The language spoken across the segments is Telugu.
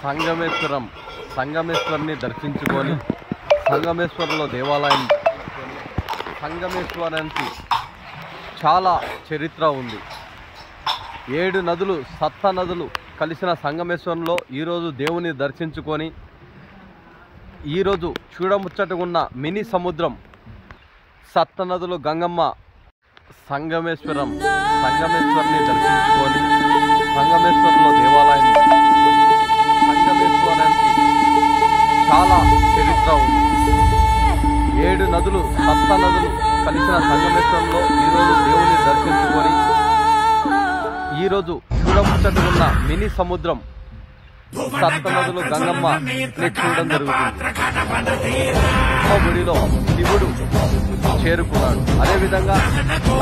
సంగమేశ్వరుని దర్శించుకొని సంగమేశ్వరంలో దేవాలయం సంగమేశ్వరానికి చాలా చరిత్ర ఉంది. 7 నదులు సప్త నదులు కలిసిన సంగమేశ్వరంలో ఈరోజు దేవుని దర్శించుకొని ఈరోజు చూడముచ్చటగా ఉన్న మినీ సముద్రం సప్త నదులు గంగమ్మ సంగమేశ్వరిని దర్శించుకొని సంగమేశ్వరంలో దేవాలయం సంగమేశ్వరానికి చాలా చరిత్ర ఉంది. 7 నదులు సప్త నదులు కలిసిన సంగమేశ్వరంలో ఈరోజు దేవుని దర్శించుకొని ఈరోజు చూడముచ్చటగా ఉన్న మినీ సముద్రం సప్త నదులు గంగమ్మ చూడడం జరుగుతుంది. గుడిలో శివుడు చేరుకున్నాడు. అదేవిధంగా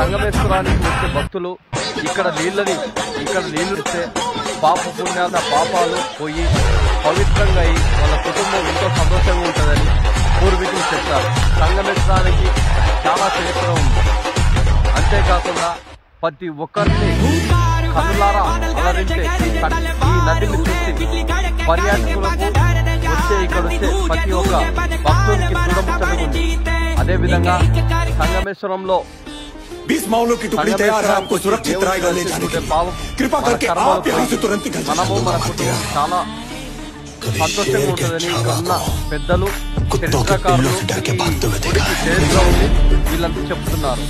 సంగమేశ్వరానికి వచ్చే భక్తులు ఇక్కడ నీళ్లు ఇస్తే పాపాలు పోయి పవిత్రంగా అయి వాళ్ళ కుటుంబం ఎంతో సంతోషంగా ఉంటుందని పూర్వీకులు చెప్తారు. సంగమేశ్వరానికి చాలా చరిత్ర ఉంది. అంతేకాకుండా ప్రతి ఒక్కరిని కనులారా అలరించే ఈ నదిని చూసి పర్యాటకులకు ఇక్కడ వచ్చే ప్రతి ఒక్క భక్తునికి చూడముచ్చటగా ఉంది. అదేవిధంగా సంగమేశ్వరంలో మనము మన కుటుంబం చాలా సంతోషంగా ఉంటుందని ఉన్న పెద్దలు చరిత్రకారులు చరిత్ర ఉంది వీళ్ళంతా చెప్తున్నారు.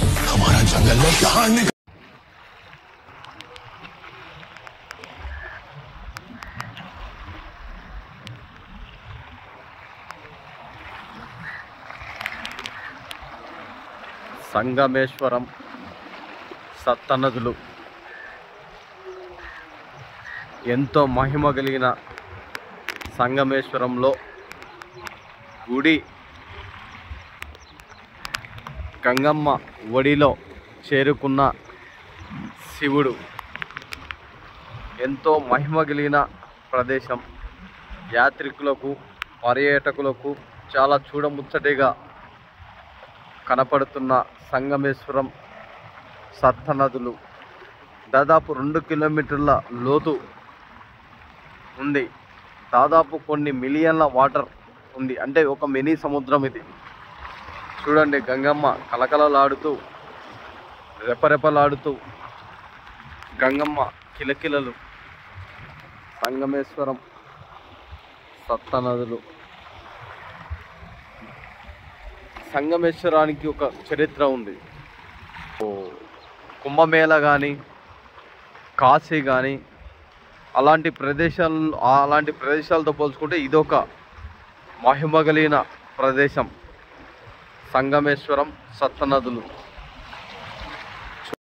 సంగమేశ్వరం సప్త నదులు ఎంతో మహిమ కలిగిన సంగమేశ్వరంలో గుడి గంగమ్మ ఒడిలో చేరుకున్న శివుడు ఎంతో మహిమ కలిగిన ప్రదేశం. యాత్రికులకు పర్యాటకులకు చాలా చూడముచ్చటిగా కనపడుతున్న సంగమేశ్వరం సప్త నదులు దాదాపు 2 కిలోమీటర్ల లోతు ఉంది. దాదాపు కొన్ని మిలియన్ల వాటర్ ఉంది. అంటే ఒక మినీ సముద్రం ఇది. చూడండి, గంగమ్మ కలకలలాడుతూ రెపరెపలాడుతూ గంగమ్మ కిలకిలలు. సంగమేశ్వరం సప్త నదులు. సంగమేశ్వరానికి ఒక చరిత్ర ఉంది. కుంభమేళ కానీ కాశీ కానీ అలాంటి ప్రదేశాలతో పోల్చుకుంటే ఇదొక మహిమ కలిగిన ప్రదేశం సంగమేశ్వరం సప్త నదులు.